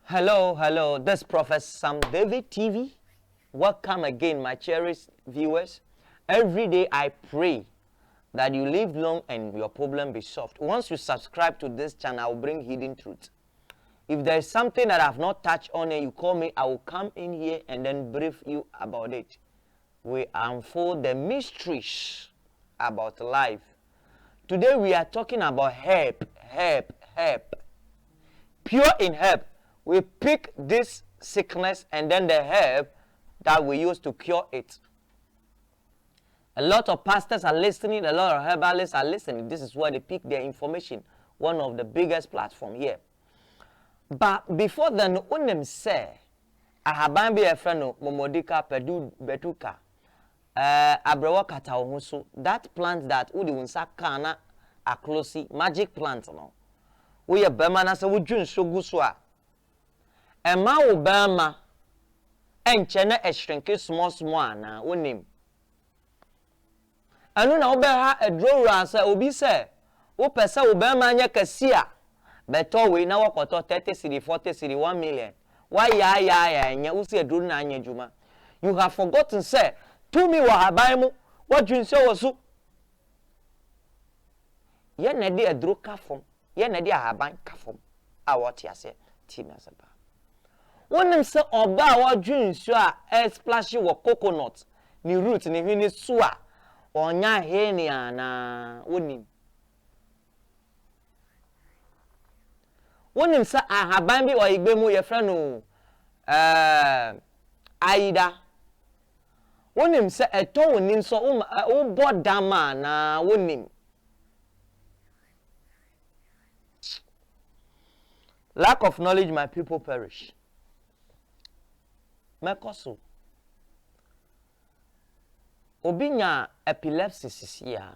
Hello, this is Prophet Sam David TV. Welcome again, my cherished viewers. Every day I pray that you live long and your problem be solved. Once you subscribe to this channel, I will bring hidden truth. If there is something that I have not touched on and you call me, I will come in here and then brief you about it. We unfold the mysteries about life. Today we are talking about herb. Pure in herb. We pick this sickness and then the herb that we use to cure it. A lot of pastors are listening, a lot of herbalists are listening. This is where they pick their information. One of the biggest platforms here. But before then, unem say, I have be a friend of Momodika Pedu Betuka. Abrewa Kataomusu. That plant that udi unsa kana aklosi magic plant no. We a Bemana sa wujun soguswa. Emma Obama and Chena a shrinky small na unim. Anu na obeha a draw sa obi say, O pesa Obama nya kasia. Beto we na wakoto 30 cedi, 40 cedi, 1 million. Why ya nya usi a draw na anya juma. You have forgotten say, to me wa habaimu, what you say was so. Ye na di a draw kafom, ye na di a haban kafom. A what ya say, team as a bar. One them say oba wa dwun so a splash wo coconut ni root ni hwini so a onya he ni ana wonim wonim say ahaban bi oyigbe mu ye fra no aida wonim say eton wonim so wo bodama na wonim lack of knowledge my people perish. Mekoso obinya epilepsy sisia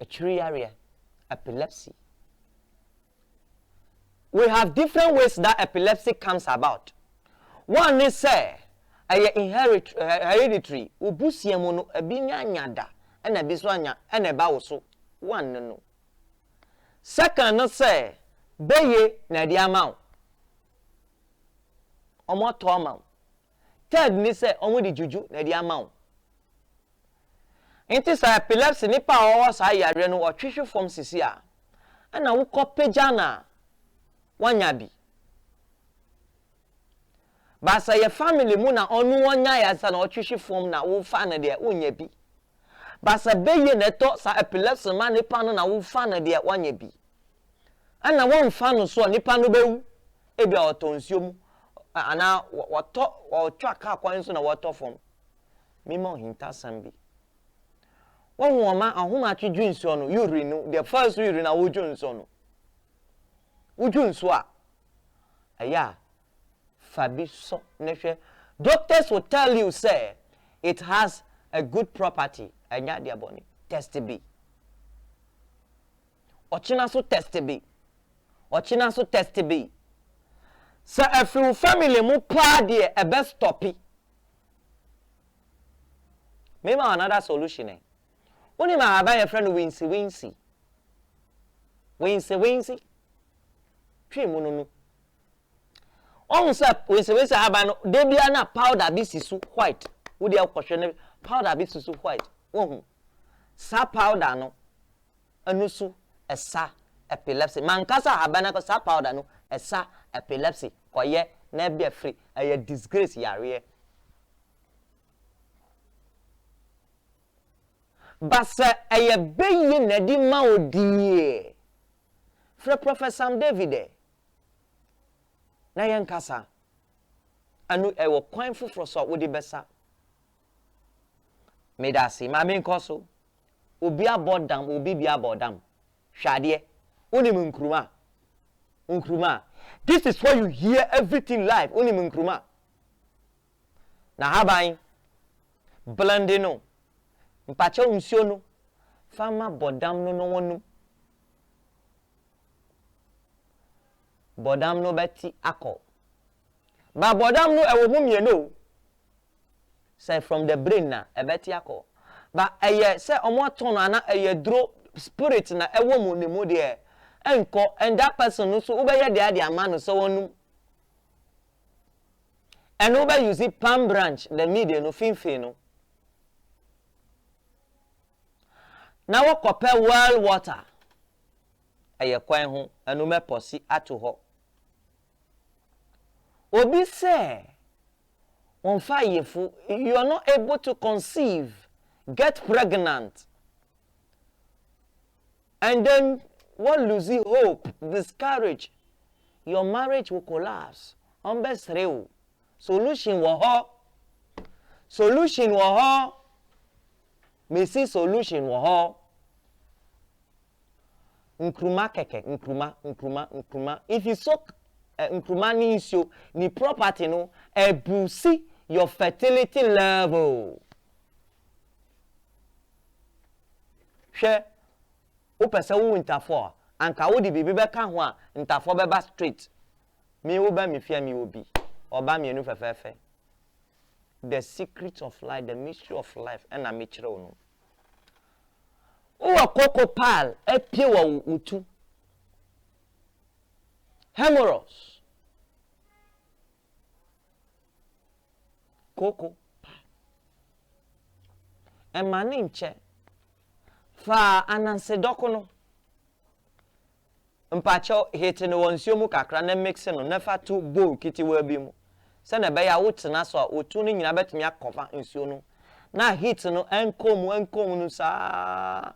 a tree area epilepsy. We have different ways that epilepsy comes about. One is say hereditary ubusie mu no ebinya nyada ena biso anya ena ba wo so one no. Second no say beye na di amount omo to amount. Third ni say omo di juju na di amount. Enti say epilepsy ni pa o sa yare no otwehwe form sisi a na wo kopagya na wanya bi. Ba say your family mu na onu wonya ya sa na otwehwe form na wo fa na de wonya bi. Ba say beye na to sa epilepsy man ni pa no na wo fa na de wanya bi. Ana won fa no so ni pa no bewu e bia otonsuo mu. Ana wato otwa ka kwan so na wato fom mimo hinta sambi won woma ahoma atwedwu nso no urine no the first urine na wodwu nso no wodwu nso a aya fabi so nehwe doctors will tell you say it has a good property anya dia boni test B ochina so test B so if your family mu pa de e best stopi. Maybe another solution eh. Oni ma have a friend wincy. Twi mu no. On say wincy have no de bia na powder bi sisu white. Wo de akwhwe powder bi sisu white. Wo sa powder no anusu esa epilepsy. Mankasa habana ko sa powder no esa epilepsy koye na be free a disgrace yare basa aye beye na di ma odie fra Prophet Sam David na yankasa anu ewo kwan foforo so wo di besa medasi ma me nkoso obi abodam obi bia abodam hwade onim nkruma. This is why you hear everything live. Only munkruma. Na habai blende no. Mpacha unsio no. Fama bodam no wonu. Bodam no beti ako. Ba bodam no ewo mumye no. Say from the brain na e beti ako. Ba eye say omo ton na eye dro spirit na ewo mu ne mu de enko and that person no so ubeye de ade amano so wonu and over use it palm branch the media no fin no. Now what compare well water eye kwan ho anu me posi ato ho obi say on fire you are not able to conceive, get pregnant, and then what losing hope, discourage, your marriage will collapse. On best real solution solution me see solution nkruma keke nkruma if you soak nkruma ni issue ni property no ebusi your fertility level hwe o pese wo ntafo anka wo di bibi be ka ho a ntafo be ba straight me wo ba me fia me obi oba me enu fefefe the secret of life, the mystery of life and a mystery no o koko pal e pie wa utu HEeeRBS koko e mani nche fa ananse doko no mpacho hete no wonsuo mu kakra na mix no na fa to bowl kiti wa bi mu se na be ya wotena so otu no nyina betumi akova nsuo no na heat no enkom no sa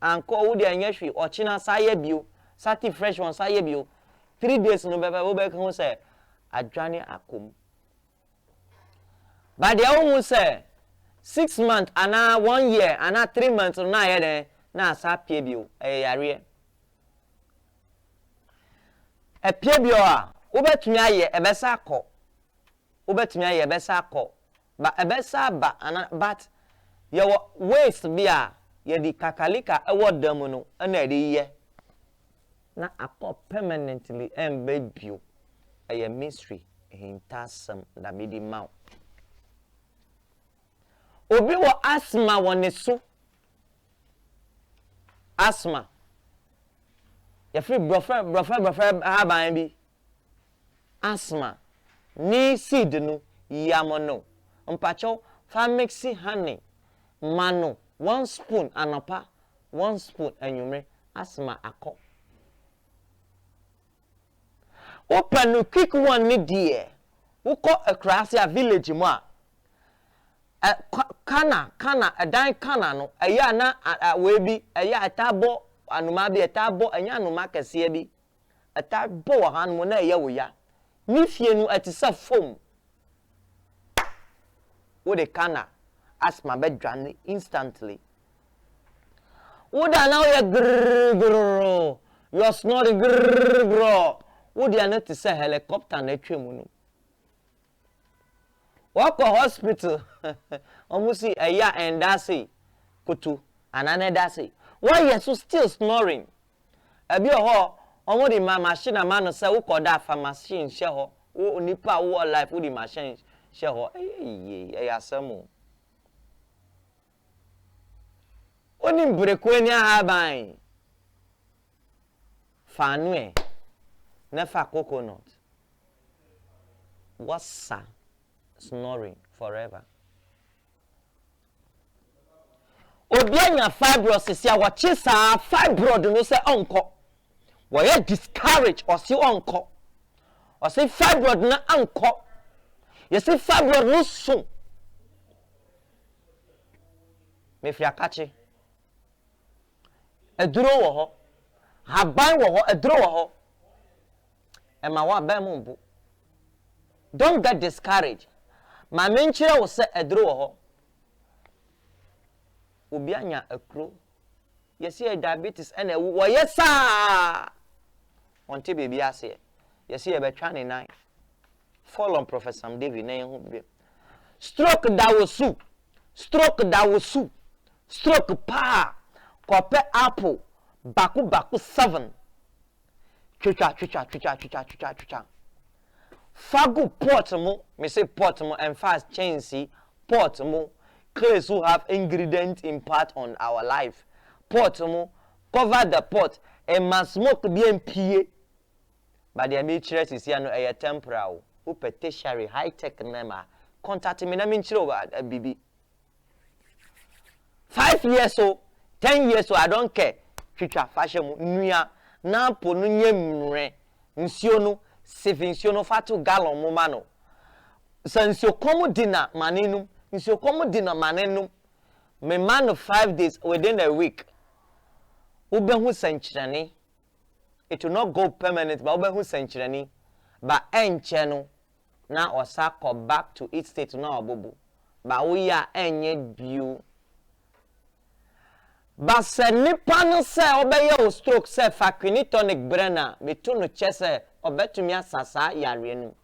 anko wo de anyahwe ochina sa ya bio sati fresh one sa ya bio 3 days no bebe wo be kan say adwane akom but the one say 6 months ana 1 year ana 3 months na ya den na sa pie bio yare e pie bio a wo betumi aye e be sa akọ wo betumi aye e be sa akọ ba e be sa ba ana but ye waste bia ye di kakalika e wodam no na e de ye na akọ permanently embe bio a mystery hintasam da medi maw obi wo asthma wone so asthma ya free brofa haban bi asthma ni seed no yamono mpacho fa mixi honey mano 1 spoon anapa 1 spoon anwumre asthma akọ open no quick one ni die wo ko across a village mu a kana dan kana no eya na we bi eya atabo anuma bi atabo anya anuma kase bi atabo wa han mu na eya wo ya ni fie nu atisa foam wo de kana asthma be dwane instantly wo da na we grrr you are snoring grrr wo dia na ti say helicopter na twemu no wako hospital omusi eya endase kutu anane dase why you so still snoring abi ho omo di machine ma no say wo koda fa machine she ho wo nipa wo life wo di machine she ho eya samu oni breko ni ahaban fanu never coconut. What's snoring forever? Obianya fibrosis ya wachisa fibroid no se onko. Woye discourage or si onko. Or say fibroid na anko. You say fibroid no so. Me fia kachi. Eduro wo ho. Haban wo ho, eduro wo ho. Ema wa ba mumbu. Don't get discouraged. Ma menchire wo se edro wo ho. Obi anya akro. Yesi diabetes ene wo yesa. Onte baby ase. Yesi e betwa ne nan. Fall on Professor Sam David na hu bi. Stroke da wo su. Stroke da wo su. Stroke pa. Kope apple. Baku 7. Chucha. Fagu pot mo, me say pot mo and fast change pot mo. Clays who have ingredient impact on our life. Pot mo, cover the pot and must smoke bien pie. But the matrix is here no a temporal. upe tertiary high tech nema contact me na minchiro bibi 5 years o 10 years o I don't care twitwa fashion mu nua na po no nyemre nsuo no save nsuo no fatu gallon mu ma no sansuo komu dina manenum nsuo komu dina manenum me man of 5 days within a week ubehu sanchirani it will not go permanent but ubehu sanchirani ba enche no na osako back to its state na obobo ba we ya enye biu ba se nipa no se obeye o stroke se fakwini tonic brena me to no chese obetumi asasa yare nu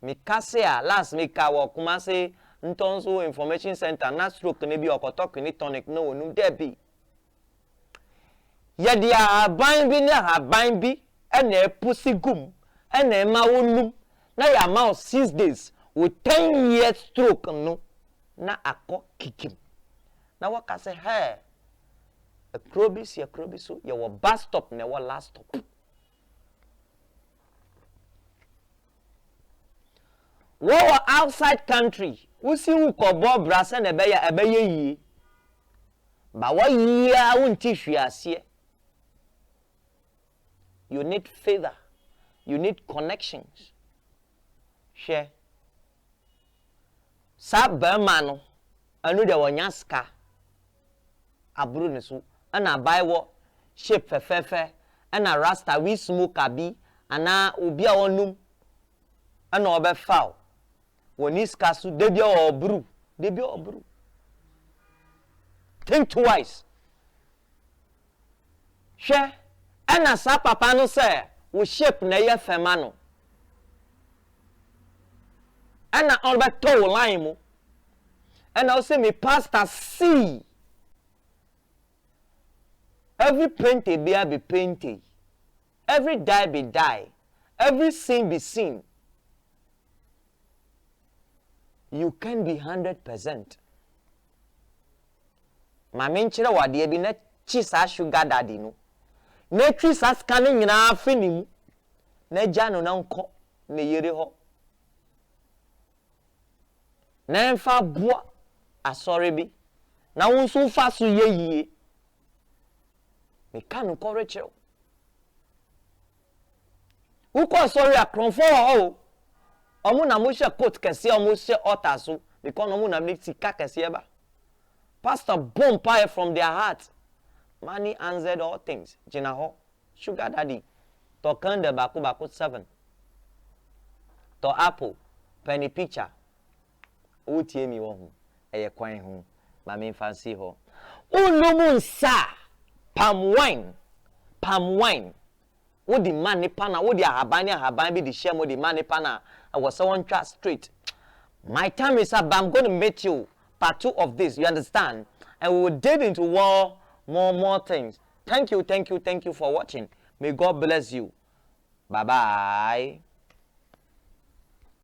me kase a last me ka wo kuma se ntonso information center na stroke ne bi okotokwini tonic no wonu debi ye dia haban bi na haban bi ena epusi gum ena ema wonum na ya ma 6 days with 10 years stroke no na akọ kikim na waka say hey a krobis ya krobiso ya wo bus stop na wo last stop wo outside country we see who ko bo brasa na ebeye yi ba wo yi a wonti hwiase you need favor you need connections share sabama no anu de wonya ska aburu ne so ana baiwo shape fefefe ana rasta we smoke abi ana obi a wonum ana obefa woni ska so debi oburu think twice share ana sa papa no say wo shape na ye fema no ana obeto line mu and I'll say me pastor see every painted be painted, every die be die, every sin be sin. You can be 100%. Ma menchira wade bi na chisa sugar daddy no. Na chisa scanning na afini na jano na nko na yere ho. Na mfa boa asori bi na wonso fa so yeyie me kan ko rechew uko sorry akronfo o omu na mo hye coat kese omu hye altar so because omu na make sika kese ba pastor bomb fire from their heart money answered all things jina ho sugar daddy to kanda bako 7 to apple penny picture utie mi wo hu eye kwan hu ma me fancy ho unumun sa palm wine wo di man ni pana wo di ahaban bi di share mo di man ni pana I was someone trust straight my time is up I'm going to meet you part 2 of this you understand and we will dig into more things thank you for watching may God bless you bye bye